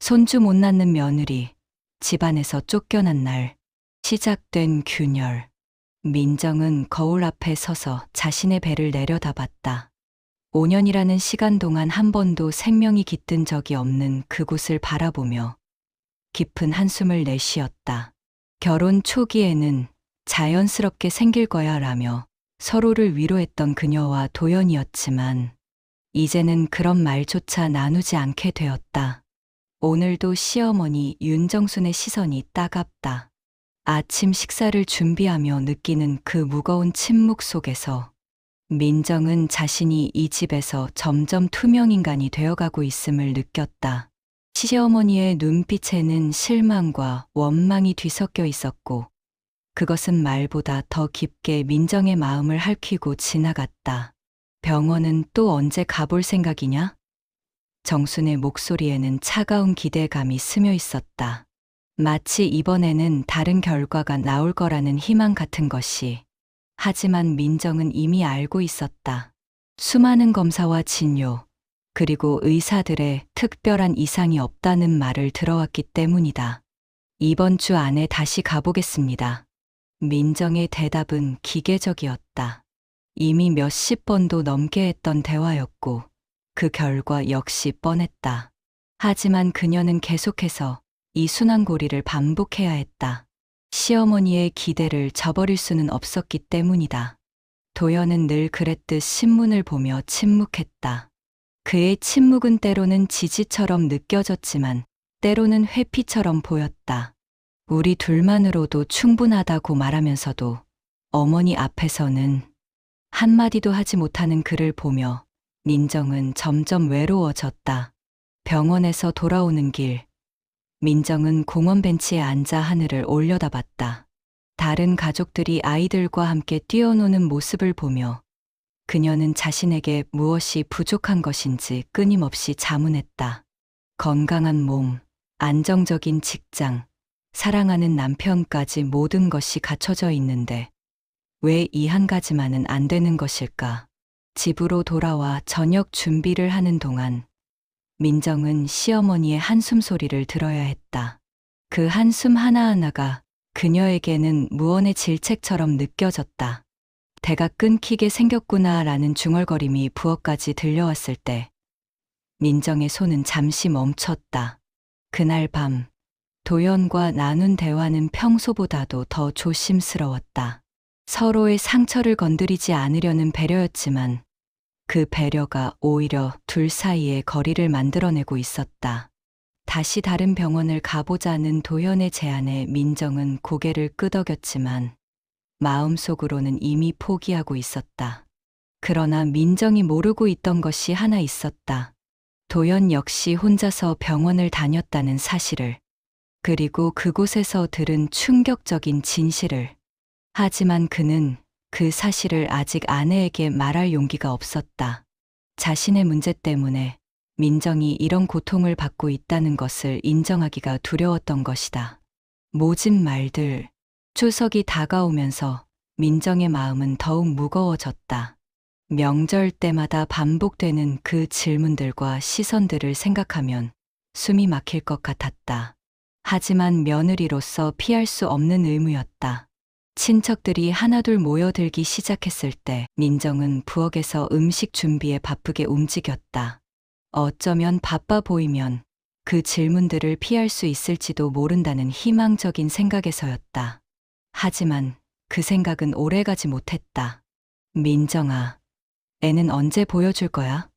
손주 못 낳는 며느리, 집안에서 쫓겨난 날, 시작된 균열. 민정은 거울 앞에 서서 자신의 배를 내려다봤다. 5년이라는 시간 동안 한 번도 생명이 깃든 적이 없는 그곳을 바라보며 깊은 한숨을 내쉬었다. 결혼 초기에는 자연스럽게 생길 거야 라며 서로를 위로했던 그녀와 도연이었지만 이제는 그런 말조차 나누지 않게 되었다. 오늘도 시어머니 윤정순의 시선이 따갑다. 아침 식사를 준비하며 느끼는 그 무거운 침묵 속에서 민정은 자신이 이 집에서 점점 투명인간이 되어가고 있음을 느꼈다. 시어머니의 눈빛에는 실망과 원망이 뒤섞여 있었고 그것은 말보다 더 깊게 민정의 마음을 핥히고 지나갔다. 병원은 또 언제 가볼 생각이냐? 정순의 목소리에는 차가운 기대감이 스며 있었다. 마치 이번에는 다른 결과가 나올 거라는 희망 같은 것이. 하지만 민정은 이미 알고 있었다. 수많은 검사와 진료, 그리고 의사들의 특별한 이상이 없다는 말을 들어왔기 때문이다. 이번 주 안에 다시 가보겠습니다. 민정의 대답은 기계적이었다. 이미 몇십 번도 넘게 했던 대화였고 그 결과 역시 뻔했다. 하지만 그녀는 계속해서 이 순환고리를 반복해야 했다. 시어머니의 기대를 저버릴 수는 없었기 때문이다. 도연은 늘 그랬듯 신문을 보며 침묵했다. 그의 침묵은 때로는 지지처럼 느껴졌지만 때로는 회피처럼 보였다. 우리 둘만으로도 충분하다고 말하면서도 어머니 앞에서는 한마디도 하지 못하는 그를 보며 민정은 점점 외로워졌다. 병원에서 돌아오는 길, 민정은 공원 벤치에 앉아 하늘을 올려다봤다. 다른 가족들이 아이들과 함께 뛰어노는 모습을 보며 그녀는 자신에게 무엇이 부족한 것인지 끊임없이 자문했다. 건강한 몸, 안정적인 직장, 사랑하는 남편까지 모든 것이 갖춰져 있는데 왜 이 한 가지만은 안 되는 것일까? 집으로 돌아와 저녁 준비를 하는 동안 민정은 시어머니의 한숨 소리를 들어야 했다. 그 한숨 하나하나가 그녀에게는 무언의 질책처럼 느껴졌다. 대가 끊기게 생겼구나라는 중얼거림이 부엌까지 들려왔을 때 민정의 손은 잠시 멈췄다. 그날 밤 도연과 나눈 대화는 평소보다도 더 조심스러웠다. 서로의 상처를 건드리지 않으려는 배려였지만 그 배려가 오히려 둘 사이의 거리를 만들어내고 있었다. 다시 다른 병원을 가보자는 도연의 제안에 민정은 고개를 끄덕였지만 마음속으로는 이미 포기하고 있었다. 그러나 민정이 모르고 있던 것이 하나 있었다. 도연 역시 혼자서 병원을 다녔다는 사실을, 그리고 그곳에서 들은 충격적인 진실을. 하지만 그는 그 사실을 아직 아내에게 말할 용기가 없었다. 자신의 문제 때문에 민정이 이런 고통을 받고 있다는 것을 인정하기가 두려웠던 것이다. 모진 말들. 추석이 다가오면서 민정의 마음은 더욱 무거워졌다. 명절 때마다 반복되는 그 질문들과 시선들을 생각하면 숨이 막힐 것 같았다. 하지만 며느리로서 피할 수 없는 의무였다. 친척들이 하나둘 모여들기 시작했을 때 민정은 부엌에서 음식 준비에 바쁘게 움직였다. 어쩌면 바빠 보이면 그 질문들을 피할 수 있을지도 모른다는 희망적인 생각에서였다. 하지만 그 생각은 오래가지 못했다. 민정아, 애는 언제 보여줄 거야?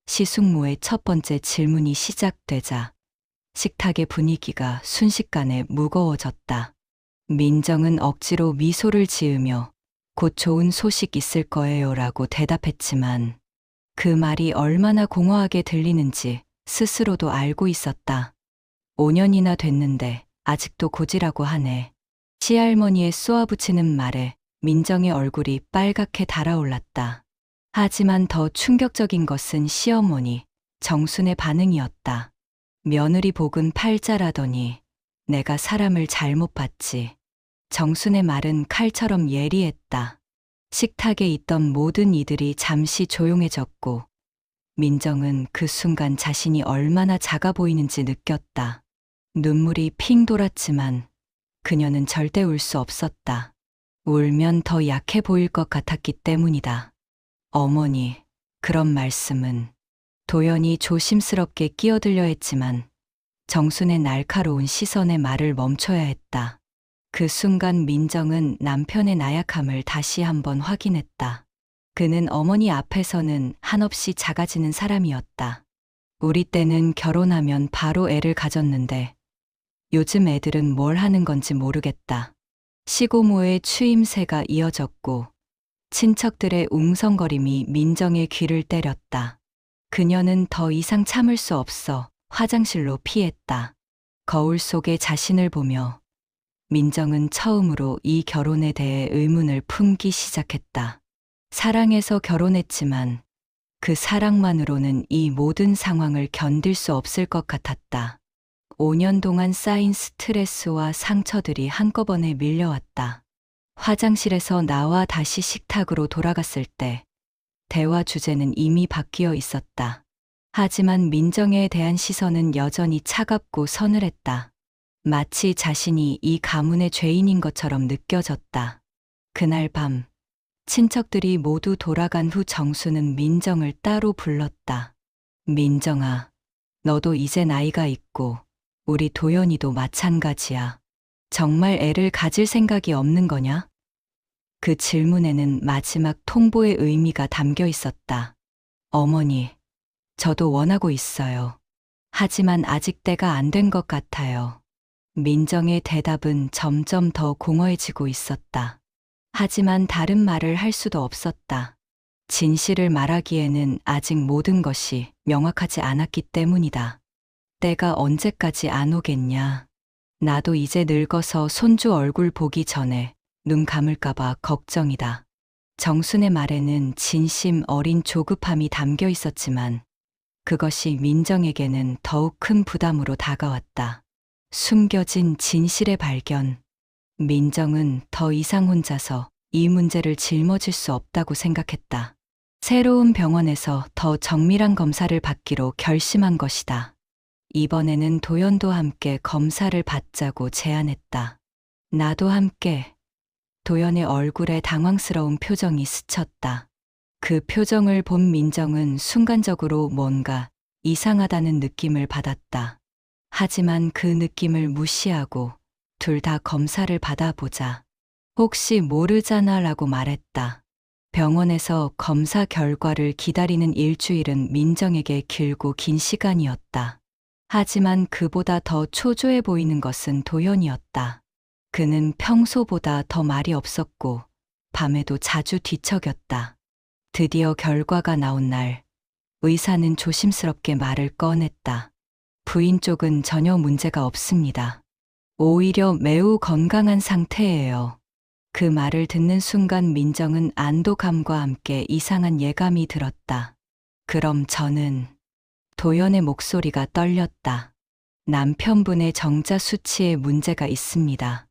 시숙모의 첫 번째 질문이 시작되자 식탁의 분위기가 순식간에 무거워졌다. 민정은 억지로 미소를 지으며 곧 좋은 소식 있을 거예요 라고 대답했지만 그 말이 얼마나 공허하게 들리는지 스스로도 알고 있었다. 5년이나 됐는데 아직도 고지라고 하네. 시할머니의 쏘아붙이는 말에 민정의 얼굴이 빨갛게 달아올랐다. 하지만 더 충격적인 것은 시어머니 정순의 반응이었다. 며느리 복은 팔자라더니 내가 사람을 잘못 봤지. 정순의 말은 칼처럼 예리했다. 식탁에 있던 모든 이들이 잠시 조용해졌고 민정은 그 순간 자신이 얼마나 작아 보이는지 느꼈다. 눈물이 핑 돌았지만 그녀는 절대 울 수 없었다. 울면 더 약해 보일 것 같았기 때문이다. 어머니, 그런 말씀은. 도연이 조심스럽게 끼어들려 했지만 정순의 날카로운 시선에 말을 멈춰야 했다. 그 순간 민정은 남편의 나약함을 다시 한번 확인했다. 그는 어머니 앞에서는 한없이 작아지는 사람이었다. 우리 때는 결혼하면 바로 애를 가졌는데 요즘 애들은 뭘 하는 건지 모르겠다. 시고모의 추임새가 이어졌고 친척들의 웅성거림이 민정의 귀를 때렸다. 그녀는 더 이상 참을 수 없어 화장실로 피했다. 거울 속에 자신을 보며 민정은 처음으로 이 결혼에 대해 의문을 품기 시작했다. 사랑해서 결혼했지만 그 사랑만으로는 이 모든 상황을 견딜 수 없을 것 같았다. 5년 동안 쌓인 스트레스와 상처들이 한꺼번에 밀려왔다. 화장실에서 나와 다시 식탁으로 돌아갔을 때 대화 주제는 이미 바뀌어 있었다. 하지만 민정에 대한 시선은 여전히 차갑고 서늘했다. 마치 자신이 이 가문의 죄인인 것처럼 느껴졌다. 그날 밤 친척들이 모두 돌아간 후 정수는 민정을 따로 불렀다. 민정아, 너도 이제 나이가 있고 우리 도연이도 마찬가지야. 정말 애를 가질 생각이 없는 거냐? 그 질문에는 마지막 통보의 의미가 담겨 있었다. 어머니, 저도 원하고 있어요. 하지만 아직 때가 안 된 것 같아요. 민정의 대답은 점점 더 공허해지고 있었다. 하지만 다른 말을 할 수도 없었다. 진실을 말하기에는 아직 모든 것이 명확하지 않았기 때문이다. 때가 언제까지 안 오겠냐. 나도 이제 늙어서 손주 얼굴 보기 전에 눈 감을까봐 걱정이다. 정순의 말에는 진심 어린 조급함이 담겨 있었지만 그것이 민정에게는 더욱 큰 부담으로 다가왔다. 숨겨진 진실의 발견. 민정은 더 이상 혼자서 이 문제를 짊어질 수 없다고 생각했다. 새로운 병원에서 더 정밀한 검사를 받기로 결심한 것이다. 이번에는 도연도 함께 검사를 받자고 제안했다. 나도 함께. 도연의 얼굴에 당황스러운 표정이 스쳤다. 그 표정을 본 민정은 순간적으로 뭔가 이상하다는 느낌을 받았다. 하지만 그 느낌을 무시하고 둘 다 검사를 받아보자. 혹시 모르잖아 라고 말했다. 병원에서 검사 결과를 기다리는 일주일은 민정에게 길고 긴 시간이었다. 하지만 그보다 더 초조해 보이는 것은 도연이었다. 그는 평소보다 더 말이 없었고 밤에도 자주 뒤척였다. 드디어 결과가 나온 날, 의사는 조심스럽게 말을 꺼냈다. 부인 쪽은 전혀 문제가 없습니다. 오히려 매우 건강한 상태예요. 그 말을 듣는 순간 민정은 안도감과 함께 이상한 예감이 들었다. 그럼 저는... 도연의 목소리가 떨렸다. 남편분의 정자 수치에 문제가 있습니다.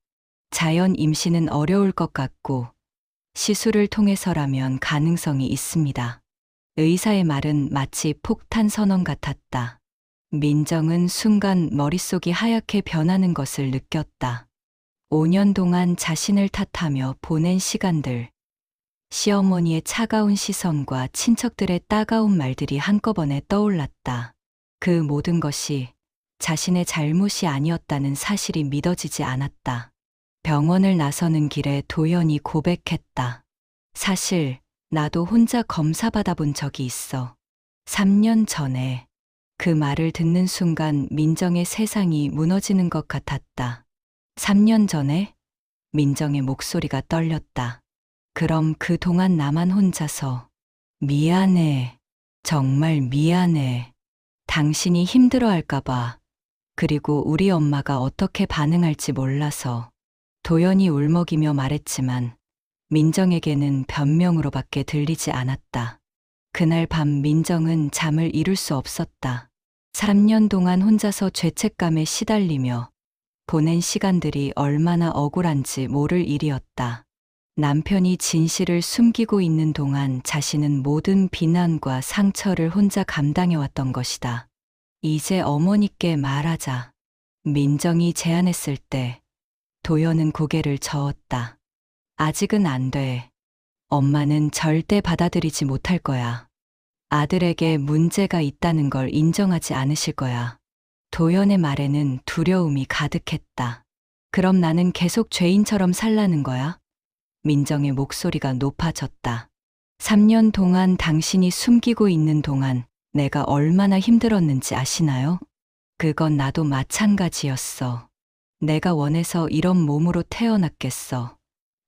자연 임신은 어려울 것 같고 시술을 통해서라면 가능성이 있습니다. 의사의 말은 마치 폭탄 선언 같았다. 민정은 순간 머릿속이 하얗게 변하는 것을 느꼈다. 5년 동안 자신을 탓하며 보낸 시간들, 시어머니의 차가운 시선과 친척들의 따가운 말들이 한꺼번에 떠올랐다. 그 모든 것이 자신의 잘못이 아니었다는 사실이 믿어지지 않았다. 병원을 나서는 길에 도연이 고백했다. 사실 나도 혼자 검사 받아본 적이 있어. 3년 전에. 그 말을 듣는 순간 민정의 세상이 무너지는 것 같았다. 3년 전에? 민정의 목소리가 떨렸다. 그럼 그동안 나만 혼자서. 미안해. 정말 미안해. 당신이 힘들어할까봐. 그리고 우리 엄마가 어떻게 반응할지 몰라서. 도연이 울먹이며 말했지만 민정에게는 변명으로밖에 들리지 않았다. 그날 밤 민정은 잠을 이룰 수 없었다. 3년 동안 혼자서 죄책감에 시달리며 보낸 시간들이 얼마나 억울한지 모를 일이었다. 남편이 진실을 숨기고 있는 동안 자신은 모든 비난과 상처를 혼자 감당해왔던 것이다. 이제 어머니께 말하자. 민정이 제안했을 때 도연은 고개를 저었다. 아직은 안 돼. 엄마는 절대 받아들이지 못할 거야. 아들에게 문제가 있다는 걸 인정하지 않으실 거야. 도연의 말에는 두려움이 가득했다. 그럼 나는 계속 죄인처럼 살라는 거야? 민정의 목소리가 높아졌다. 3년 동안 당신이 숨기고 있는 동안 내가 얼마나 힘들었는지 아시나요? 그건 나도 마찬가지였어. 내가 원해서 이런 몸으로 태어났겠어.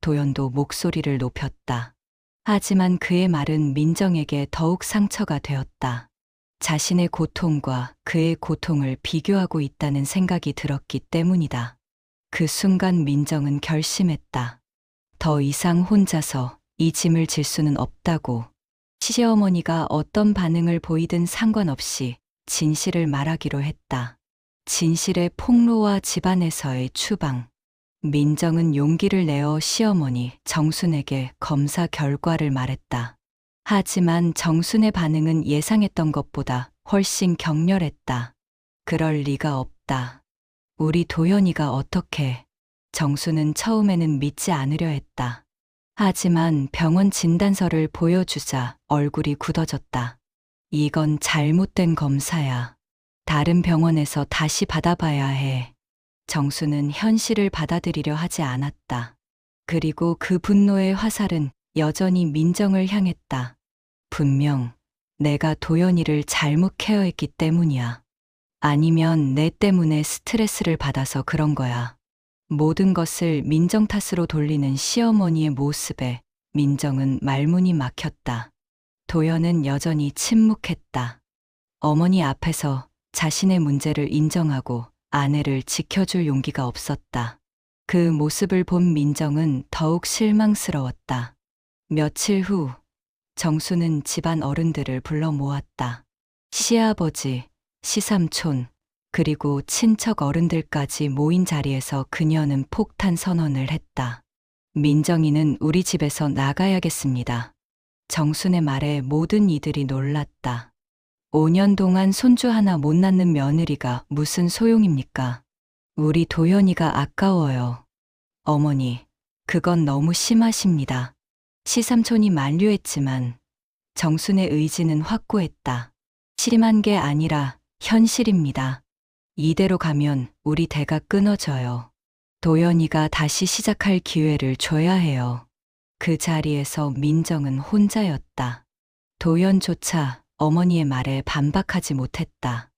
도연도 목소리를 높였다. 하지만 그의 말은 민정에게 더욱 상처가 되었다. 자신의 고통과 그의 고통을 비교하고 있다는 생각이 들었기 때문이다. 그 순간 민정은 결심했다. 더 이상 혼자서 이 짐을 질 수는 없다고. 시어머니가 어떤 반응을 보이든 상관없이 진실을 말하기로 했다. 진실의 폭로와 집안에서의 추방. 민정은 용기를 내어 시어머니 정순에게 검사 결과를 말했다. 하지만 정순의 반응은 예상했던 것보다 훨씬 격렬했다. 그럴 리가 없다. 우리 도연이가 어떻게? 정수는 처음에는 믿지 않으려 했다. 하지만 병원 진단서를 보여주자 얼굴이 굳어졌다. 이건 잘못된 검사야. 다른 병원에서 다시 받아봐야 해. 정수는 현실을 받아들이려 하지 않았다. 그리고 그 분노의 화살은 여전히 민정을 향했다. 분명 내가 도연이를 잘못 케어했기 때문이야. 아니면 내 때문에 스트레스를 받아서 그런 거야. 모든 것을 민정 탓으로 돌리는 시어머니의 모습에 민정은 말문이 막혔다. 도연은 여전히 침묵했다. 어머니 앞에서 자신의 문제를 인정하고 아내를 지켜줄 용기가 없었다. 그 모습을 본 민정은 더욱 실망스러웠다. 며칠 후 정수는 집안 어른들을 불러 모았다. 시아버지, 시삼촌, 그리고 친척 어른들까지 모인 자리에서 그녀는 폭탄 선언을 했다. 민정이는 우리 집에서 나가야겠습니다. 정순의 말에 모든 이들이 놀랐다. 5년 동안 손주 하나 못 낳는 며느리가 무슨 소용입니까? 우리 도연이가 아까워요. 어머니, 그건 너무 심하십니다. 시삼촌이 만류했지만 정순의 의지는 확고했다. 심한 게 아니라 현실입니다. 이대로 가면 우리 대가 끊어져요. 도연이가 다시 시작할 기회를 줘야 해요. 그 자리에서 민정은 혼자였다. 도연조차 어머니의 말에 반박하지 못했다.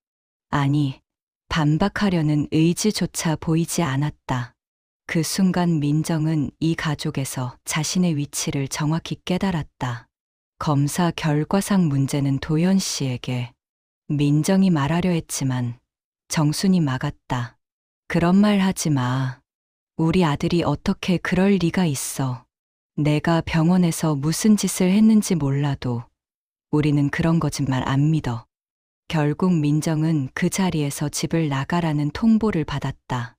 아니, 반박하려는 의지조차 보이지 않았다. 그 순간 민정은 이 가족에서 자신의 위치를 정확히 깨달았다. 검사 결과상 문제는 도연 씨에게. 민정이 말하려 했지만 정순이 막았다. 그런 말 하지 마. 우리 아들이 어떻게 그럴 리가 있어. 내가 병원에서 무슨 짓을 했는지 몰라도 우리는 그런 거짓말 안 믿어. 결국 민정은 그 자리에서 집을 나가라는 통보를 받았다.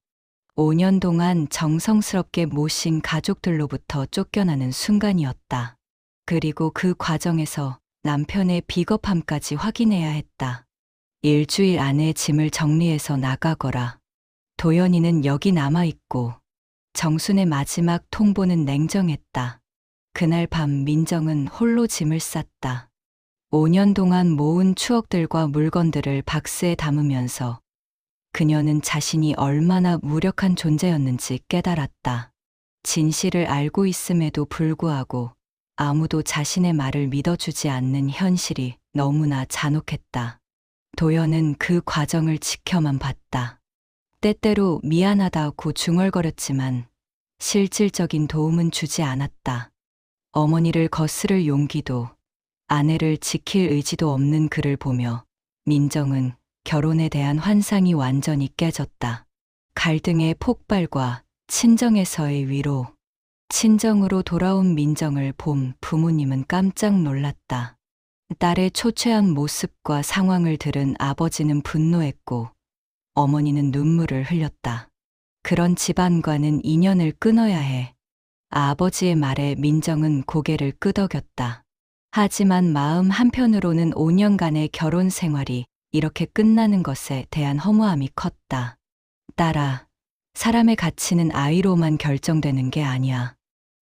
5년 동안 정성스럽게 모신 가족들로부터 쫓겨나는 순간이었다. 그리고 그 과정에서 남편의 비겁함까지 확인해야 했다. 일주일 안에 짐을 정리해서 나가거라. 도연이는 여기 남아있고 정순의 마지막 통보는 냉정했다. 그날 밤 민정은 홀로 짐을 쌌다. 5년 동안 모은 추억들과 물건들을 박스에 담으면서 그녀는 자신이 얼마나 무력한 존재였는지 깨달았다. 진실을 알고 있음에도 불구하고 아무도 자신의 말을 믿어주지 않는 현실이 너무나 잔혹했다. 도연은 그 과정을 지켜만 봤다. 때때로 미안하다고 중얼거렸지만 실질적인 도움은 주지 않았다. 어머니를 거스를 용기도 아내를 지킬 의지도 없는 그를 보며 민정은 결혼에 대한 환상이 완전히 깨졌다. 갈등의 폭발과 친정에서의 위로. 친정으로 돌아온 민정을 본 부모님은 깜짝 놀랐다. 딸의 초췌한 모습과 상황을 들은 아버지는 분노했고 어머니는 눈물을 흘렸다. 그런 집안과는 인연을 끊어야 해. 아버지의 말에 민정은 고개를 끄덕였다. 하지만 마음 한편으로는 5년간의 결혼 생활이 이렇게 끝나는 것에 대한 허무함이 컸다. 딸아, 사람의 가치는 아이로만 결정되는 게 아니야.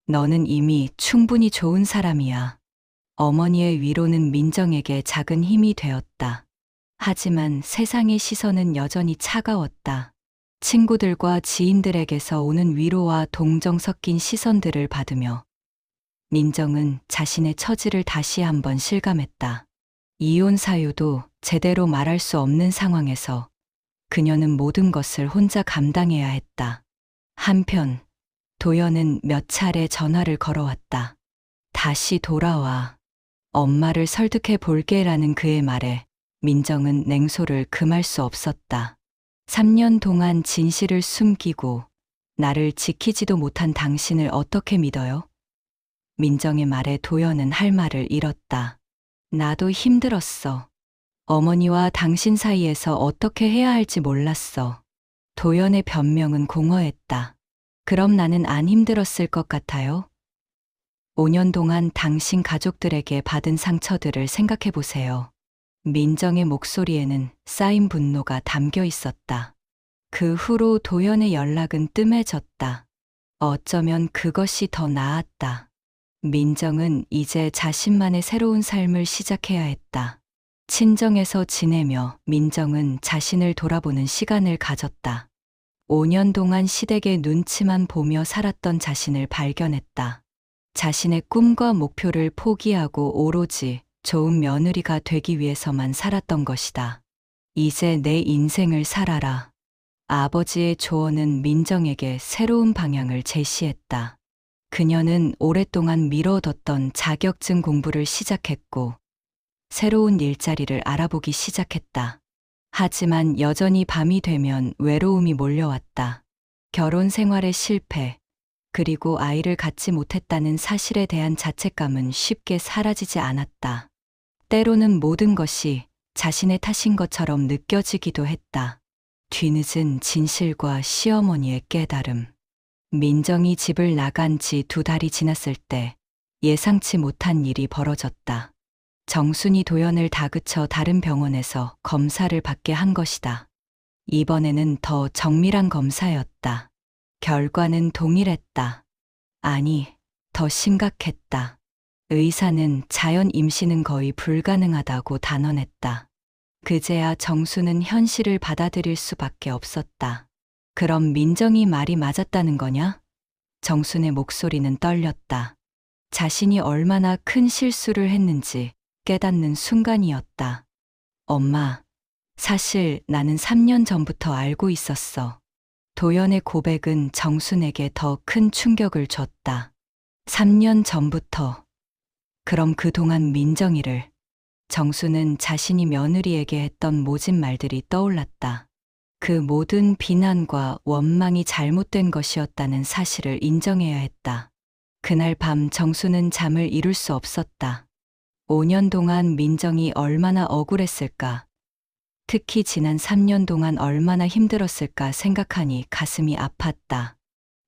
너는 이미 충분히 좋은 사람이야. 어머니의 위로는 민정에게 작은 힘이 되었다. 하지만 세상의 시선은 여전히 차가웠다. 친구들과 지인들에게서 오는 위로와 동정 섞인 시선들을 받으며 민정은 자신의 처지를 다시 한번 실감했다. 이혼 사유도 제대로 말할 수 없는 상황에서 그녀는 모든 것을 혼자 감당해야 했다. 한편 도연은 몇 차례 전화를 걸어왔다. 다시 돌아와. 엄마를 설득해 볼게라는 그의 말에 민정은 냉소를 금할 수 없었다. 3년 동안 진실을 숨기고 나를 지키지도 못한 당신을 어떻게 믿어요? 민정의 말에 도연은 할 말을 잃었다. 나도 힘들었어. 어머니와 당신 사이에서 어떻게 해야 할지 몰랐어. 도연의 변명은 공허했다. 그럼 나는 안 힘들었을 것 같아요? 5년 동안 당신 가족들에게 받은 상처들을 생각해 보세요. 민정의 목소리에는 쌓인 분노가 담겨 있었다. 그 후로 도연의 연락은 뜸해졌다. 어쩌면 그것이 더 나았다. 민정은 이제 자신만의 새로운 삶을 시작해야 했다. 친정에서 지내며 민정은 자신을 돌아보는 시간을 가졌다. 5년 동안 시댁의 눈치만 보며 살았던 자신을 발견했다. 자신의 꿈과 목표를 포기하고 오로지 좋은 며느리가 되기 위해서만 살았던 것이다. 이제 내 인생을 살아라. 아버지의 조언은 민정에게 새로운 방향을 제시했다. 그녀는 오랫동안 미뤄뒀던 자격증 공부를 시작했고 새로운 일자리를 알아보기 시작했다. 하지만 여전히 밤이 되면 외로움이 몰려왔다. 결혼 생활의 실패, 그리고 아이를 갖지 못했다는 사실에 대한 자책감은 쉽게 사라지지 않았다. 때로는 모든 것이 자신의 탓인 것처럼 느껴지기도 했다. 뒤늦은 진실과 시어머니의 깨달음. 민정이 집을 나간 지 2달이 지났을 때 예상치 못한 일이 벌어졌다. 정순이 도연을 다그쳐 다른 병원에서 검사를 받게 한 것이다. 이번에는 더 정밀한 검사였다. 결과는 동일했다. 아니, 더 심각했다. 의사는 자연 임신은 거의 불가능하다고 단언했다. 그제야 정수는 현실을 받아들일 수밖에 없었다. 그럼 민정이 말이 맞았다는 거냐? 정순의 목소리는 떨렸다. 자신이 얼마나 큰 실수를 했는지 깨닫는 순간이었다. 엄마, 사실 나는 3년 전부터 알고 있었어. 도연의 고백은 정순에게 더 큰 충격을 줬다. 3년 전부터. 그럼 그동안 민정이를. 정수는 자신이 며느리에게 했던 모진 말들이 떠올랐다. 그 모든 비난과 원망이 잘못된 것이었다는 사실을 인정해야 했다. 그날 밤 정수는 잠을 이룰 수 없었다. 5년 동안 민정이 얼마나 억울했을까? 특히 지난 3년 동안 얼마나 힘들었을까 생각하니 가슴이 아팠다.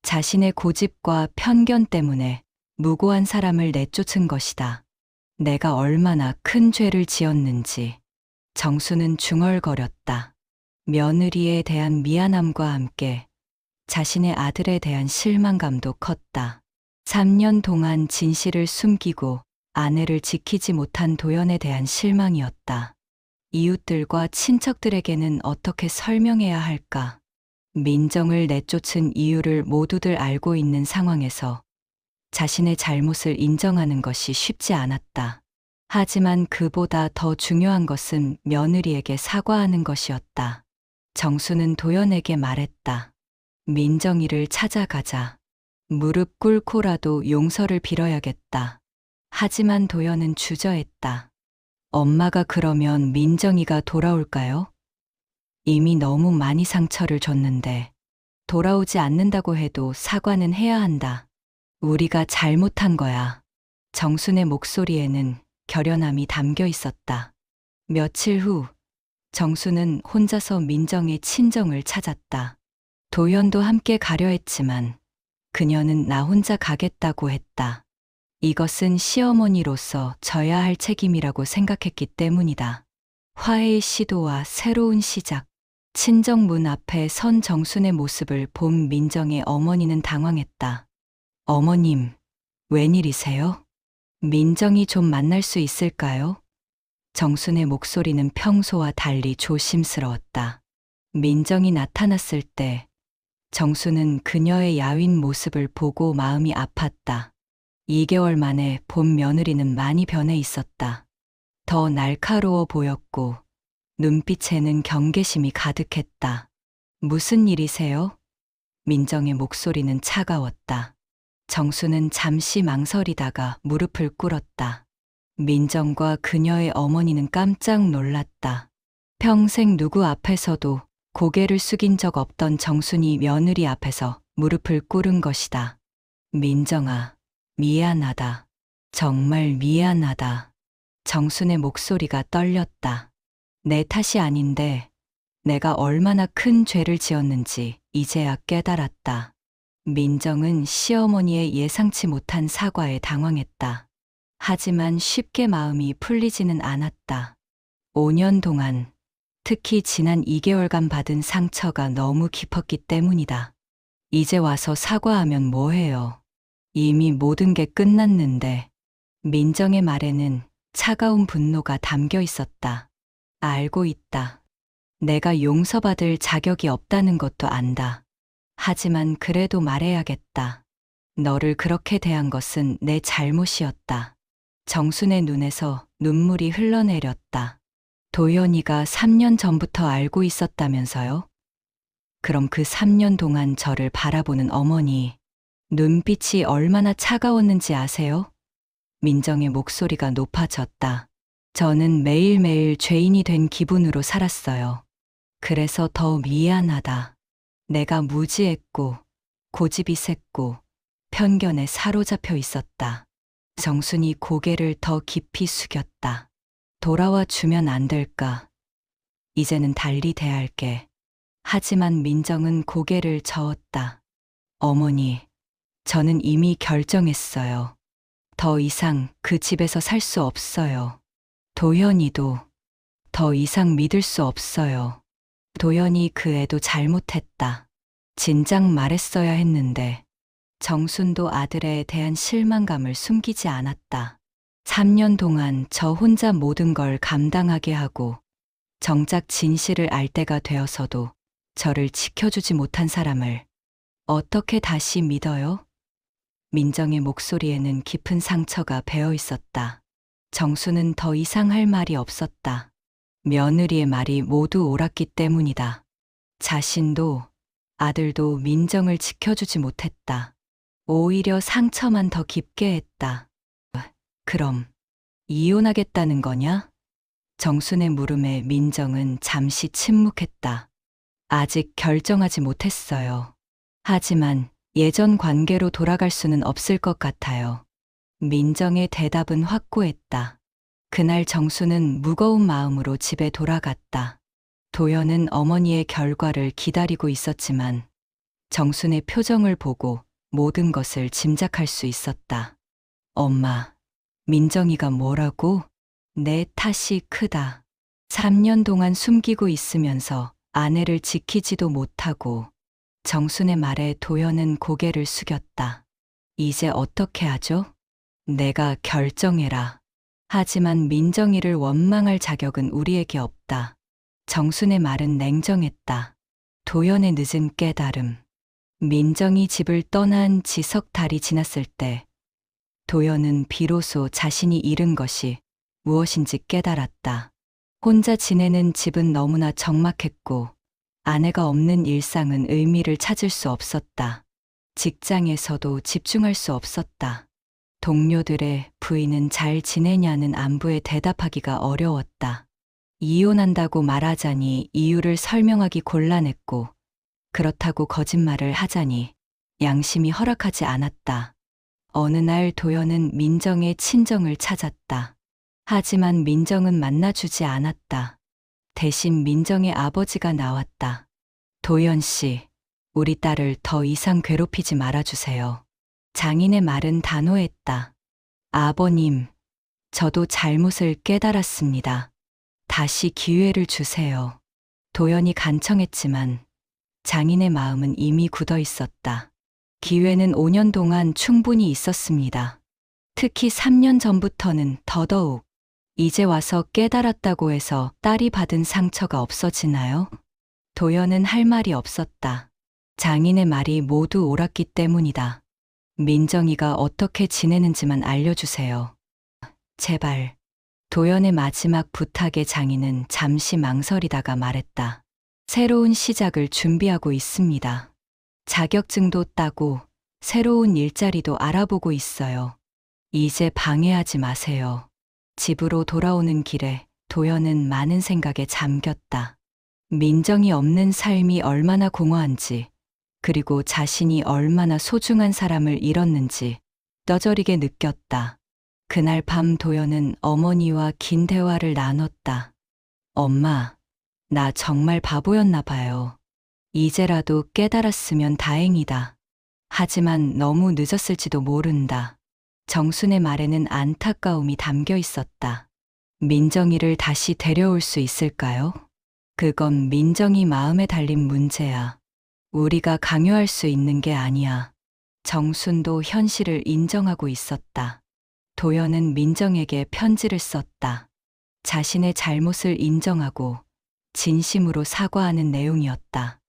자신의 고집과 편견 때문에 무고한 사람을 내쫓은 것이다. 내가 얼마나 큰 죄를 지었는지. 정수는 중얼거렸다. 며느리에 대한 미안함과 함께 자신의 아들에 대한 실망감도 컸다. 3년 동안 진실을 숨기고 아내를 지키지 못한 도연에 대한 실망이었다. 이웃들과 친척들에게는 어떻게 설명해야 할까? 민정을 내쫓은 이유를 모두들 알고 있는 상황에서 자신의 잘못을 인정하는 것이 쉽지 않았다. 하지만 그보다 더 중요한 것은 며느리에게 사과하는 것이었다. 정수는 도연에게 말했다. 민정이를 찾아가자. 무릎 꿇고라도 용서를 빌어야겠다. 하지만 도연은 주저했다. 엄마가 그러면 민정이가 돌아올까요? 이미 너무 많이 상처를 줬는데 돌아오지 않는다고 해도 사과는 해야 한다. 우리가 잘못한 거야. 정순의 목소리에는 결연함이 담겨 있었다. 며칠 후 정수는 혼자서 민정의 친정을 찾았다. 도연도 함께 가려 했지만 그녀는 나 혼자 가겠다고 했다. 이것은 시어머니로서 져야 할 책임이라고 생각했기 때문이다. 화해의 시도와 새로운 시작. 친정 문 앞에 선 정순의 모습을 본 민정의 어머니는 당황했다. 어머님, 웬일이세요? 민정이 좀 만날 수 있을까요? 정순의 목소리는 평소와 달리 조심스러웠다. 민정이 나타났을 때 정순은 그녀의 야윈 모습을 보고 마음이 아팠다. 2개월 만에 본 며느리는 많이 변해 있었다. 더 날카로워 보였고 눈빛에는 경계심이 가득했다. 무슨 일이세요? 민정의 목소리는 차가웠다. 정수는 잠시 망설이다가 무릎을 꿇었다. 민정과 그녀의 어머니는 깜짝 놀랐다. 평생 누구 앞에서도 고개를 숙인 적 없던 정순이 며느리 앞에서 무릎을 꿇은 것이다. 민정아, 미안하다. 정말 미안하다. 정순의 목소리가 떨렸다. 내 탓이 아닌데 내가 얼마나 큰 죄를 지었는지 이제야 깨달았다. 민정은 시어머니의 예상치 못한 사과에 당황했다. 하지만 쉽게 마음이 풀리지는 않았다. 5년 동안, 특히 지난 2개월간 받은 상처가 너무 깊었기 때문이다. 이제 와서 사과하면 뭐해요? 이미 모든 게 끝났는데. 민정의 말에는 차가운 분노가 담겨 있었다. 알고 있다. 내가 용서받을 자격이 없다는 것도 안다. 하지만 그래도 말해야겠다. 너를 그렇게 대한 것은 내 잘못이었다. 정순의 눈에서 눈물이 흘러내렸다. 도연이가 3년 전부터 알고 있었다면서요? 그럼 그 3년 동안 저를 바라보는 어머니, 눈빛이 얼마나 차가웠는지 아세요? 민정의 목소리가 높아졌다. 저는 매일매일 죄인이 된 기분으로 살았어요. 그래서 더 미안하다. 내가 무지했고, 고집이 셌고, 편견에 사로잡혀 있었다. 정순이 고개를 더 깊이 숙였다. 돌아와 주면 안 될까? 이제는 달리 대할게. 하지만 민정은 고개를 저었다. 어머니, 저는 이미 결정했어요. 더 이상 그 집에서 살 수 없어요. 도연이도 더 이상 믿을 수 없어요. 도연이 그 애도 잘못했다. 진작 말했어야 했는데. 정순도 아들에 대한 실망감을 숨기지 않았다. 3년 동안 저 혼자 모든 걸 감당하게 하고 정작 진실을 알 때가 되어서도 저를 지켜주지 못한 사람을 어떻게 다시 믿어요? 민정의 목소리에는 깊은 상처가 배어 있었다. 정수는 더 이상 할 말이 없었다. 며느리의 말이 모두 옳았기 때문이다. 자신도 아들도 민정을 지켜주지 못했다. 오히려 상처만 더 깊게 했다. 그럼 이혼하겠다는 거냐? 정순의 물음에 민정은 잠시 침묵했다. 아직 결정하지 못했어요. 하지만 예전 관계로 돌아갈 수는 없을 것 같아요. 민정의 대답은 확고했다. 그날 정수는 무거운 마음으로 집에 돌아갔다. 도연은 어머니의 결과를 기다리고 있었지만 정순의 표정을 보고 모든 것을 짐작할 수 있었다. 엄마, 민정이가 뭐라고? 내 탓이 크다. 3년 동안 숨기고 있으면서 아내를 지키지도 못하고. 정순의 말에 도연은 고개를 숙였다. 이제 어떻게 하죠? 내가 결정해라. 하지만 민정이를 원망할 자격은 우리에게 없다. 정순의 말은 냉정했다. 도연의 늦은 깨달음. 민정이 집을 떠난 지 석 달이 지났을 때 도연은 비로소 자신이 잃은 것이 무엇인지 깨달았다. 혼자 지내는 집은 너무나 적막했고 아내가 없는 일상은 의미를 찾을 수 없었다. 직장에서도 집중할 수 없었다. 동료들의 부인은 잘 지내냐는 안부에 대답하기가 어려웠다. 이혼한다고 말하자니 이유를 설명하기 곤란했고 그렇다고 거짓말을 하자니 양심이 허락하지 않았다. 어느 날 도연은 민정의 친정을 찾았다. 하지만 민정은 만나주지 않았다. 대신 민정의 아버지가 나왔다. 도연 씨, 우리 딸을 더 이상 괴롭히지 말아주세요. 장인의 말은 단호했다. 아버님, 저도 잘못을 깨달았습니다. 다시 기회를 주세요. 도연이 간청했지만 장인의 마음은 이미 굳어 있었다. 기회는 5년 동안 충분히 있었습니다. 특히 3년 전부터는 더더욱. 이제 와서 깨달았다고 해서 딸이 받은 상처가 없어지나요? 도연은 할 말이 없었다. 장인의 말이 모두 옳았기 때문이다. 민정이가 어떻게 지내는지만 알려주세요. 제발. 도연의 마지막 부탁에 장인은 잠시 망설이다가 말했다. 새로운 시작을 준비하고 있습니다. 자격증도 따고 새로운 일자리도 알아보고 있어요. 이제 방해하지 마세요. 집으로 돌아오는 길에 도연은 많은 생각에 잠겼다. 민정이 없는 삶이 얼마나 공허한지, 그리고 자신이 얼마나 소중한 사람을 잃었는지 떠저리게 느꼈다. 그날 밤 도연은 어머니와 긴 대화를 나눴다. 엄마, 나 정말 바보였나 봐요. 이제라도 깨달았으면 다행이다. 하지만 너무 늦었을지도 모른다. 정순의 말에는 안타까움이 담겨 있었다. 민정이를 다시 데려올 수 있을까요? 그건 민정이 마음에 달린 문제야. 우리가 강요할 수 있는 게 아니야. 정순도 현실을 인정하고 있었다. 도연은 민정에게 편지를 썼다. 자신의 잘못을 인정하고 진심으로 사과하는 내용이었다.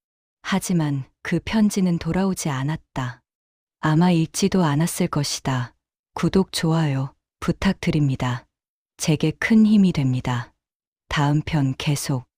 하지만 그 편지는 돌아오지 않았다. 아마 읽지도 않았을 것이다. 구독, 좋아요 부탁드립니다. 제게 큰 힘이 됩니다. 다음 편 계속.